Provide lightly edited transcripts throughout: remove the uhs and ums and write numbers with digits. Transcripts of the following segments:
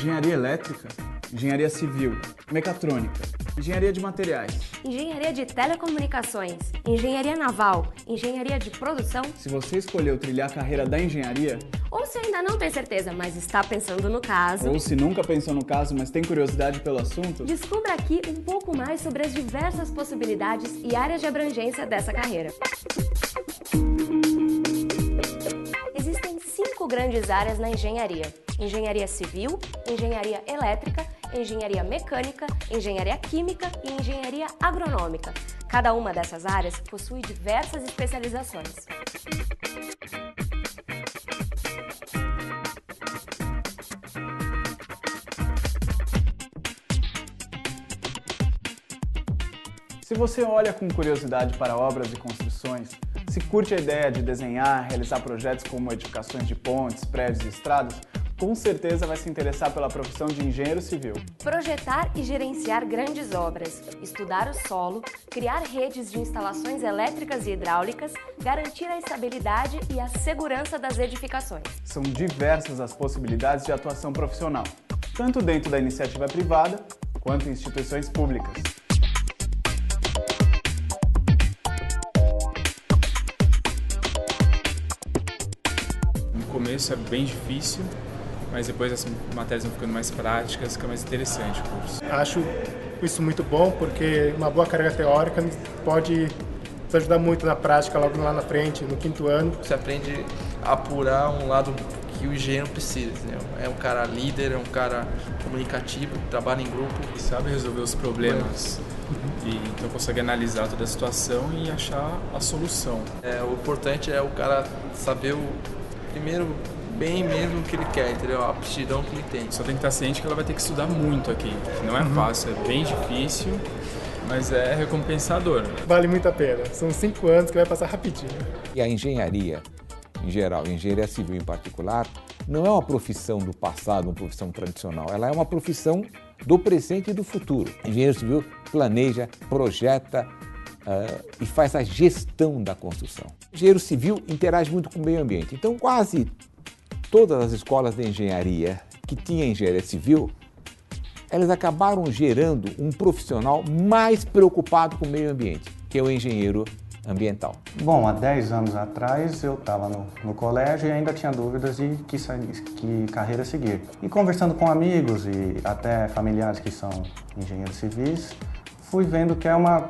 engenharia elétrica, engenharia civil, mecatrônica, engenharia de materiais, engenharia de telecomunicações, engenharia naval, engenharia de produção. Se você escolheu trilhar a carreira da engenharia, ou se ainda não tem certeza, mas está pensando no caso, ou se nunca pensou no caso, mas tem curiosidade pelo assunto, descubra aqui um pouco mais sobre as diversas possibilidades e áreas de abrangência dessa carreira. Existem 5 grandes áreas na engenharia: engenharia civil, engenharia elétrica, engenharia mecânica, engenharia química e engenharia agronômica. Cada uma dessas áreas possui diversas especializações. Se você olha com curiosidade para obras e construções, se curte a ideia de desenhar, realizar projetos como edificações de pontes, prédios e estradas, com certeza vai se interessar pela profissão de engenheiro civil. Projetar e gerenciar grandes obras, estudar o solo, criar redes de instalações elétricas e hidráulicas, garantir a estabilidade e a segurança das edificações. São diversas as possibilidades de atuação profissional, tanto dentro da iniciativa privada quanto em instituições públicas. No começo é bem difícil, mas depois as matérias vão ficando mais práticas, fica mais interessante o curso. Acho isso muito bom, porque uma boa carga teórica pode nos ajudar muito na prática logo lá na frente, no 5º ano. Você aprende a apurar um lado que o engenheiro precisa, entendeu? É um cara líder, é um cara comunicativo, trabalha em grupo. Sabe resolver os problemas e então consegue analisar toda a situação e achar a solução. O importante é o cara saber primeiro bem mesmo o que ele quer, entendeu? A aptidão que ele tem. Só tem que estar ciente que ela vai ter que estudar muito aqui, que não é fácil, é bem difícil, mas é recompensador. Vale muito a pena. São 5 anos que vai passar rapidinho. E a engenharia, em geral, a engenharia civil em particular, não é uma profissão do passado, uma profissão tradicional. Ela é uma profissão do presente e do futuro. O engenheiro civil planeja, projeta e faz a gestão da construção. O engenheiro civil interage muito com o meio ambiente. Então, quase todas as escolas de engenharia que tinham engenharia civil, elas acabaram gerando um profissional mais preocupado com o meio ambiente, que é o engenheiro ambiental. Bom, há 10 anos atrás eu estava no colégio e ainda tinha dúvidas de que carreira seguir. E conversando com amigos e até familiares que são engenheiros civis, fui vendo que é uma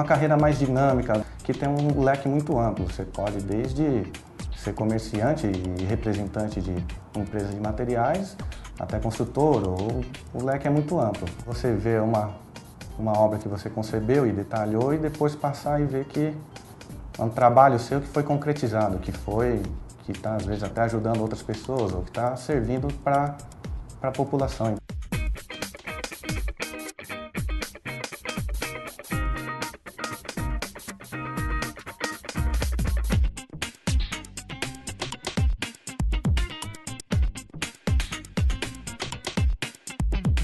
carreira mais dinâmica, que tem um leque muito amplo. Você pode desde ser comerciante e representante de empresas de materiais, até construtor, o leque é muito amplo. Você vê uma obra que você concebeu e detalhou e depois passar e ver que é um trabalho seu que foi concretizado, que está às vezes até ajudando outras pessoas ou que está servindo para a população.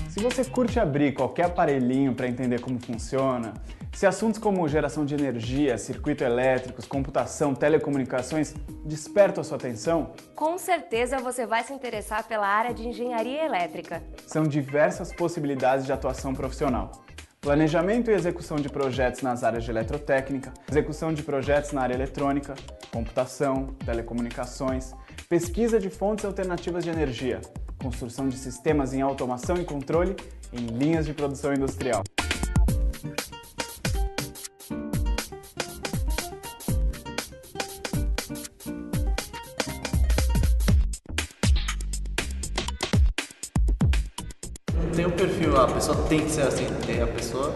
Se você curte abrir qualquer aparelhinho para entender como funciona, se assuntos como geração de energia, circuitos elétricos, computação, telecomunicações despertam a sua atenção, com certeza você vai se interessar pela área de engenharia elétrica. São diversas possibilidades de atuação profissional. Planejamento e execução de projetos nas áreas de eletrotécnica, execução de projetos na área eletrônica, computação, telecomunicações, pesquisa de fontes alternativas de energia, construção de sistemas em automação e controle em linhas de produção industrial. Tem um perfil, a pessoa tem que ser assim, a pessoa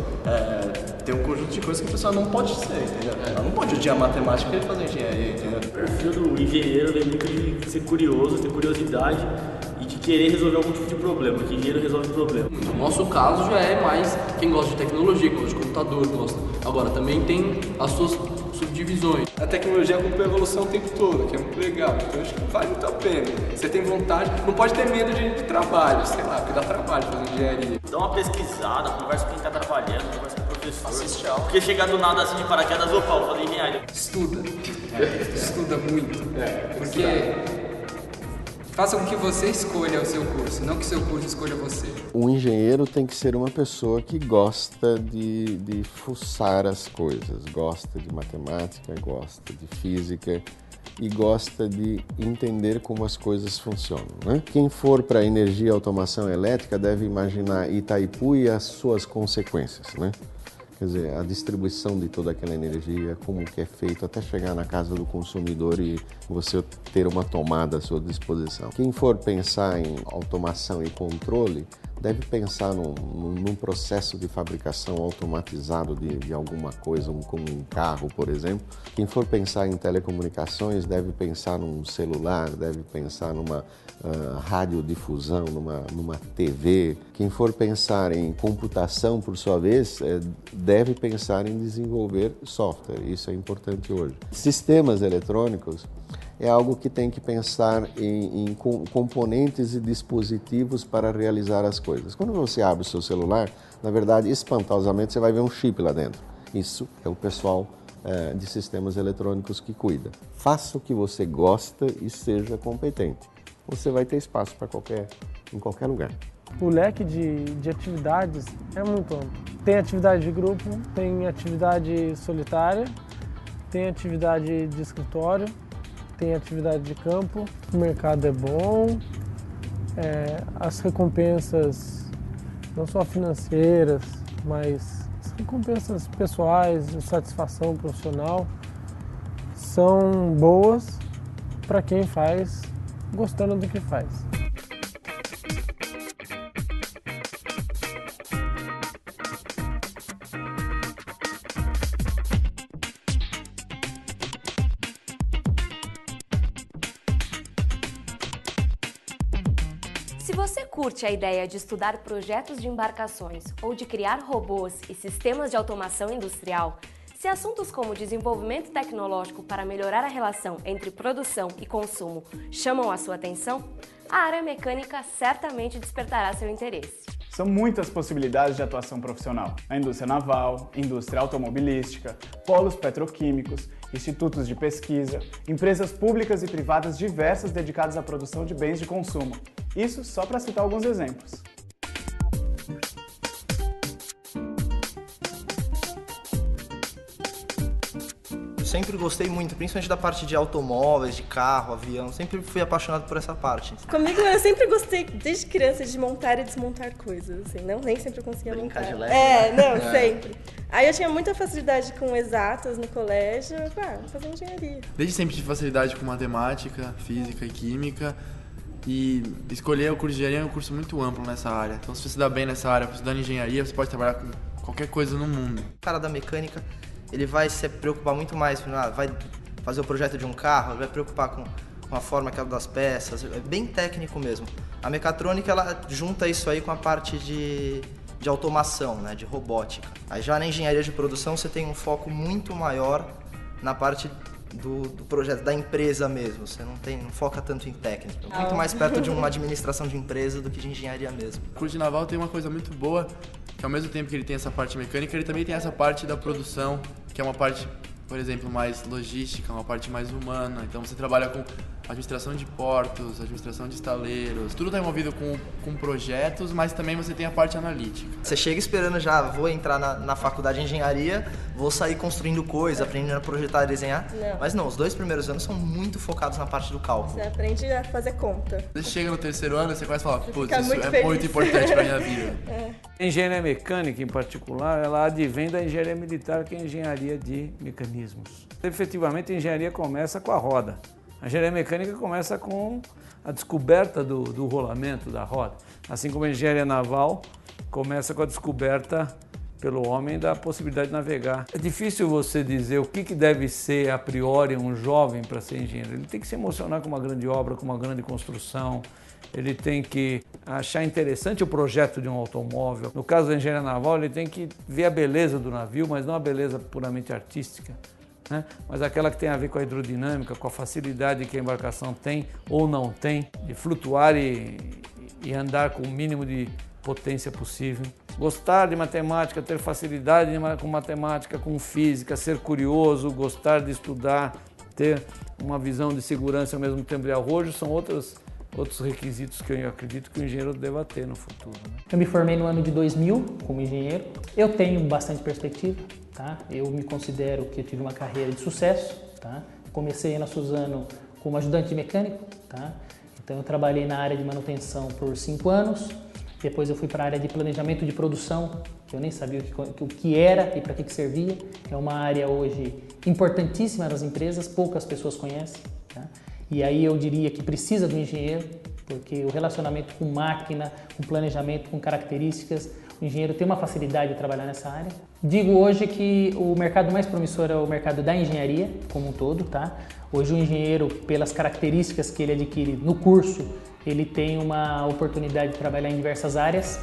tem um conjunto de coisas que a pessoa não pode ser, entendeu? Ela não pode odiar matemática e querer fazer engenharia, entendeu? O perfil do engenheiro vem muito de ser curioso, ter curiosidade e de querer resolver algum tipo de problema, que engenheiro resolve problema. No nosso caso já é mais quem gosta de tecnologia, quem gosta de computador, gosta. Agora também tem as suas subdivisões. A tecnologia acompanha a evolução o tempo todo, que é muito legal, então acho que vale muito a pena. Você tem vontade, não pode ter medo de trabalho, sei lá, porque dá trabalho fazer engenharia. Dá uma pesquisada, conversa com quem está trabalhando, conversa com o professor. Assiste aula. Porque chegar do nada assim de paraquedas, opa, vou fazer engenharia. Estuda muito. Porque Faça com que você escolha o seu curso, não que o seu curso escolha você. O engenheiro tem que ser uma pessoa que gosta de fuçar as coisas, gosta de matemática, gosta de física e gosta de entender como as coisas funcionam, né? Quem for para energia e automação elétrica deve imaginar Itaipu e as suas consequências, né? Quer dizer, a distribuição de toda aquela energia, como que é feito até chegar na casa do consumidor e você ter uma tomada à sua disposição. Quem for pensar em automação e controle, deve pensar num processo de fabricação automatizado de alguma coisa, como um carro, por exemplo. Quem for pensar em telecomunicações, deve pensar num celular, deve pensar numa radiodifusão, numa TV. Quem for pensar em computação, por sua vez, deve pensar em desenvolver software. Isso é importante hoje. Sistemas eletrônicos é algo que tem que pensar em componentes e dispositivos para realizar as coisas. Quando você abre o seu celular, na verdade, espantosamente, você vai ver um chip lá dentro. Isso é o pessoal de sistemas eletrônicos que cuida. Faça o que você gosta e seja competente. Você vai ter espaço para em qualquer lugar. O leque de atividades é muito amplo. Tem atividade de grupo, tem atividade solitária, tem atividade de escritório, tem atividade de campo. O mercado é bom, as recompensas não só financeiras, mas as recompensas pessoais, de satisfação profissional, são boas para quem faz gostando do que faz. Se você curte a ideia de estudar projetos de embarcações ou de criar robôs e sistemas de automação industrial, se assuntos como desenvolvimento tecnológico para melhorar a relação entre produção e consumo chamam a sua atenção, a área mecânica certamente despertará seu interesse. São muitas possibilidades de atuação profissional. A indústria naval, indústria automobilística, polos petroquímicos, institutos de pesquisa, empresas públicas e privadas diversas dedicadas à produção de bens de consumo. Isso só para citar alguns exemplos. Eu sempre gostei muito, principalmente da parte de automóveis, de carro, avião, sempre fui apaixonado por essa parte. Comigo eu sempre gostei, desde criança, de montar e desmontar coisas, assim, não, nem sempre eu conseguia brincar montar. De leve, né? Sempre. Aí eu tinha muita facilidade com exatas no colégio, vou fazer engenharia. Desde sempre tive facilidade com matemática, física e química. E escolher o curso de engenharia é um curso muito amplo nessa área. Então se você se dá bem nessa área, estudando engenharia, você pode trabalhar com qualquer coisa no mundo. O cara da mecânica, ele vai se preocupar muito mais, vai fazer o projeto de um carro, ele vai preocupar com a forma que é das peças, é bem técnico mesmo. A mecatrônica, ela junta isso aí com a parte de automação, né, de robótica. Aí já na engenharia de produção você tem um foco muito maior na parte do projeto, da empresa mesmo, você não foca tanto em técnica, muito mais perto de uma administração de empresa do que de engenharia mesmo. O curso de naval tem uma coisa muito boa, que ao mesmo tempo que ele tem essa parte mecânica, ele também tem essa parte da produção, que é uma parte, por exemplo, mais logística, uma parte mais humana. Então você trabalha com administração de portos, administração de estaleiros, tudo está envolvido com projetos, mas também você tem a parte analítica. Você chega esperando vou entrar na faculdade de engenharia, vou sair construindo coisa, aprendendo a projetar e desenhar. Não. Mas não, os 2 primeiros anos são muito focados na parte do cálculo. Você aprende a fazer conta. Você chega no 3º ano, você começa a falar, putz, isso muito é feliz. muito importante para minha vida. A engenharia mecânica, em particular, ela advém da engenharia militar, que é a engenharia de mecanismos. Efetivamente, a engenharia começa com a roda. A engenharia mecânica começa com a descoberta do rolamento da roda. Assim como a engenharia naval começa com a descoberta pelo homem da possibilidade de navegar. É difícil você dizer o que deve ser a priori um jovem para ser engenheiro. Ele tem que se emocionar com uma grande obra, com uma grande construção. Ele tem que achar interessante o projeto de um automóvel. No caso da engenharia naval, ele tem que ver a beleza do navio, mas não a beleza puramente artística, né? Mas aquela que tem a ver com a hidrodinâmica, com a facilidade que a embarcação tem ou não tem de flutuar e andar com o mínimo de potência possível. Gostar de matemática, ter facilidade com matemática, com física, ser curioso, gostar de estudar, ter uma visão de segurança ao mesmo tempo de arrojo, são outras outros requisitos que eu acredito que o engenheiro deva ter no futuro. Né? Eu me formei no ano de 2000 como engenheiro. Eu tenho bastante perspectiva, tá? Eu me considero que eu tive uma carreira de sucesso, tá? Comecei na Suzano como ajudante de mecânico, tá? Então eu trabalhei na área de manutenção por 5 anos. Depois eu fui para a área de planejamento de produção, que eu nem sabia o que era e para que servia. É uma área hoje importantíssima nas empresas, poucas pessoas conhecem, tá? E aí eu diria que precisa do engenheiro, porque o relacionamento com máquina, com planejamento, com características, o engenheiro tem uma facilidade de trabalhar nessa área. Digo hoje que o mercado mais promissor é o mercado da engenharia como um todo, tá? Hoje o engenheiro, pelas características que ele adquire no curso, ele tem uma oportunidade de trabalhar em diversas áreas.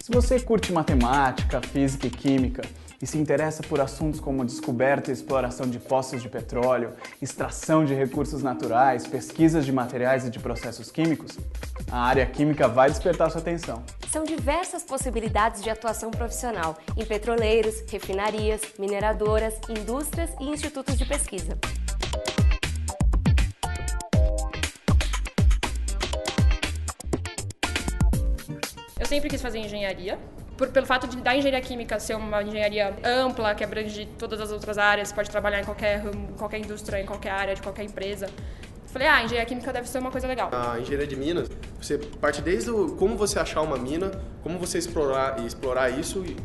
Se você curte matemática, física e química e se interessa por assuntos como descoberta e exploração de poços de petróleo, extração de recursos naturais, pesquisas de materiais e de processos químicos, a área química vai despertar sua atenção. São diversas possibilidades de atuação profissional em petroleiros, refinarias, mineradoras, indústrias e institutos de pesquisa. Eu sempre quis fazer engenharia, pelo fato da engenharia química ser uma engenharia ampla, que abrange todas as outras áreas, pode trabalhar em qualquer ramo, em qualquer indústria, em qualquer área, de qualquer empresa. Falei, a engenharia química deve ser uma coisa legal. A engenharia de minas, você parte desde como você achar uma mina, como você explorar isso e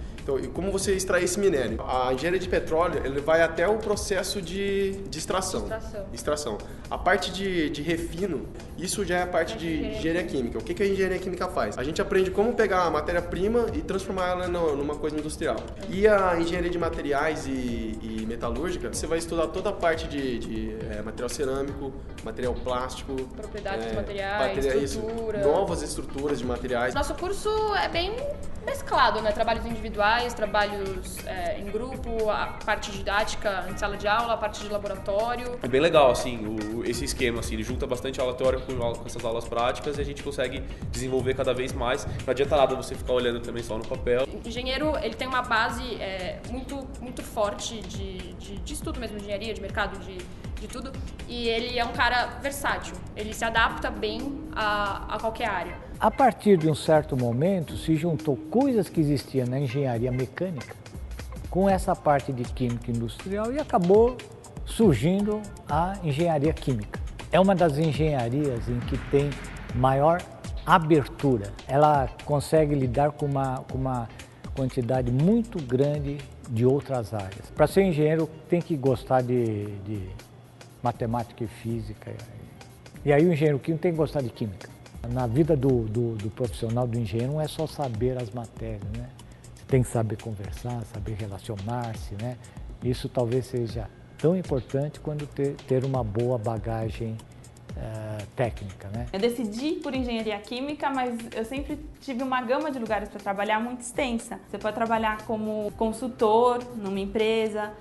como você extrair esse minério. A engenharia de petróleo, ele vai até o processo de extração. A parte de refino, isso já é a parte de engenharia química. O que a engenharia química faz? A gente aprende como pegar a matéria-prima e transformar ela numa coisa industrial. E a engenharia de materiais e metalúrgica, você vai estudar toda a parte de material cerâmico, material plástico, propriedades dos materiais, estrutura. Novas estruturas de materiais. Nosso curso é bem mesclado, né? Trabalhos individuais, trabalhos em grupo, a parte didática em sala de aula, a parte de laboratório. É bem legal, assim, esse esquema, assim, ele junta bastante aula teórica com essas aulas práticas e a gente consegue desenvolver cada vez mais. Não adianta nada você ficar olhando também só no papel. O engenheiro, ele tem uma base muito forte de estudo mesmo, de engenharia, de mercado, de tudo, e ele é um cara versátil, ele se adapta bem a qualquer área. A partir de um certo momento se juntou coisas que existiam na engenharia mecânica com essa parte de química industrial e acabou surgindo a engenharia química. É uma das engenharias em que tem maior abertura, ela consegue lidar com uma quantidade muito grande de outras áreas. Para ser engenheiro tem que gostar de matemática e física. E aí o engenheiro químico tem que gostar de química. Na vida do profissional do engenheiro não é só saber as matérias, né? Você tem que saber conversar, saber relacionar-se, né? Isso talvez seja tão importante quanto ter uma boa bagagem técnica, né? Eu decidi por engenharia química, mas eu sempre tive uma gama de lugares para trabalhar muito extensa. Você pode trabalhar como consultor numa empresa,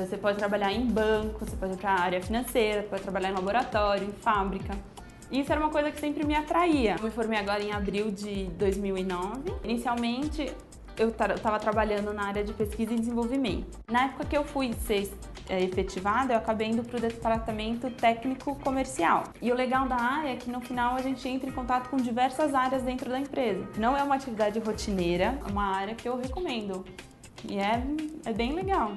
você pode trabalhar em banco, você pode ir para a área financeira, você pode trabalhar em laboratório, em fábrica. Isso era uma coisa que sempre me atraía. Eu me formei agora em abril de 2009. Inicialmente, eu estava trabalhando na área de pesquisa e desenvolvimento. Na época que eu fui ser efetivada, eu acabei indo para o departamento técnico comercial. E o legal da área é que no final a gente entra em contato com diversas áreas dentro da empresa. Não é uma atividade rotineira, é uma área que eu recomendo. E é bem legal.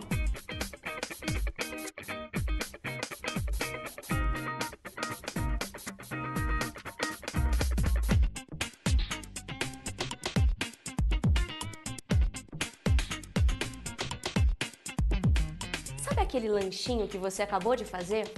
Sabe aquele lanchinho que você acabou de fazer?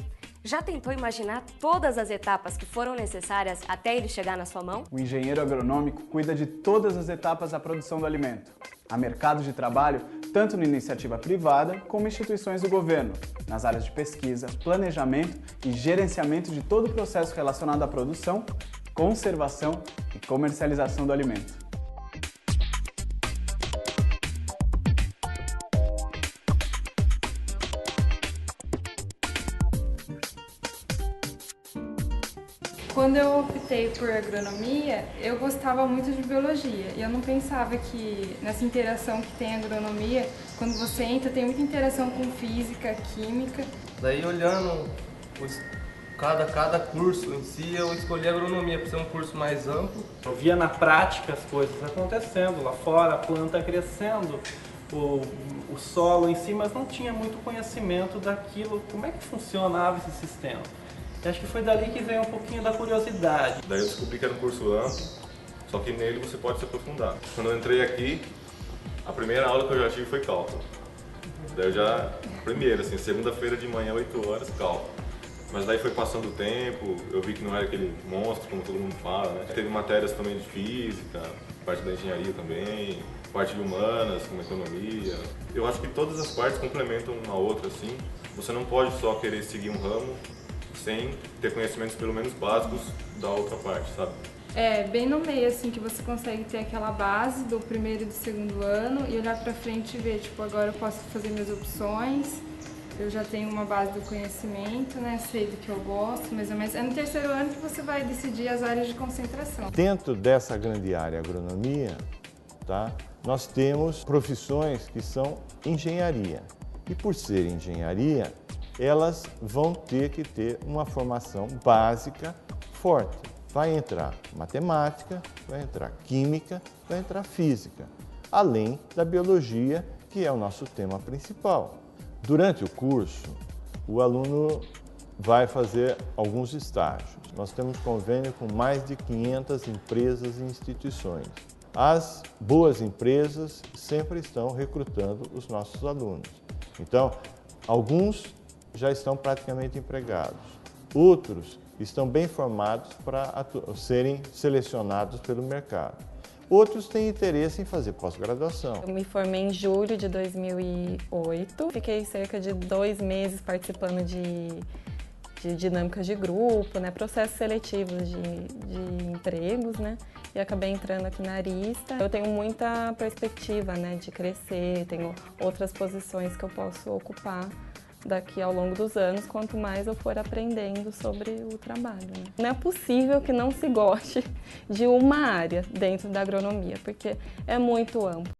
Já tentou imaginar todas as etapas que foram necessárias até ele chegar na sua mão? O engenheiro agronômico cuida de todas as etapas da produção do alimento. Há mercado de trabalho tanto na iniciativa privada como em instituições do governo, nas áreas de pesquisa, planejamento e gerenciamento de todo o processo relacionado à produção, conservação e comercialização do alimento. Quando eu optei por agronomia, eu gostava muito de biologia e eu não pensava que nessa interação que tem a agronomia, quando você entra, tem muita interação com física, química. Daí olhando cada curso em si, eu escolhi agronomia por ser um curso mais amplo. Eu via na prática as coisas acontecendo lá fora, a planta crescendo, o solo em si, mas não tinha muito conhecimento daquilo, como é que funcionava esse sistema. E acho que foi dali que veio um pouquinho da curiosidade. Daí eu descobri que era um curso amplo, só que nele você pode se aprofundar. Quando eu entrei aqui, a primeira aula que eu já tive foi cálculo. Daí eu já, assim, segunda-feira de manhã, 8 horas, cálculo. Mas daí foi passando o tempo, eu vi que não era aquele monstro, como todo mundo fala, né? Teve matérias também de física, parte da engenharia também, parte de humanas, como economia. Eu acho que todas as partes complementam uma outra, assim. Você não pode só querer seguir um ramo sem ter conhecimentos pelo menos básicos da outra parte, sabe? É, bem no meio, assim, que você consegue ter aquela base do primeiro e do segundo ano e olhar pra frente e ver, tipo, agora eu posso fazer minhas opções, eu já tenho uma base do conhecimento, né, sei do que eu gosto, mais ou menos. É no terceiro ano que você vai decidir as áreas de concentração. Dentro dessa grande área agronomia, tá, nós temos profissões que são engenharia. E por ser engenharia, elas vão ter que ter uma formação básica forte. Vai entrar matemática, vai entrar química, vai entrar física, além da biologia, que é o nosso tema principal. Durante o curso, o aluno vai fazer alguns estágios. Nós temos convênio com mais de 500 empresas e instituições. As boas empresas sempre estão recrutando os nossos alunos. Então, alguns já estão praticamente empregados. Outros estão bem formados para serem selecionados pelo mercado. Outros têm interesse em fazer pós-graduação. Eu me formei em julho de 2008. Fiquei cerca de 2 meses participando de dinâmicas de grupo, né, processos seletivos de empregos, né, e acabei entrando aqui na Arista. Eu tenho muita perspectiva, né, de crescer, tenho outras posições que eu posso ocupar daqui ao longo dos anos, quanto mais eu for aprendendo sobre o trabalho, né? Não é possível que não se goste de uma área dentro da agronomia, porque é muito amplo.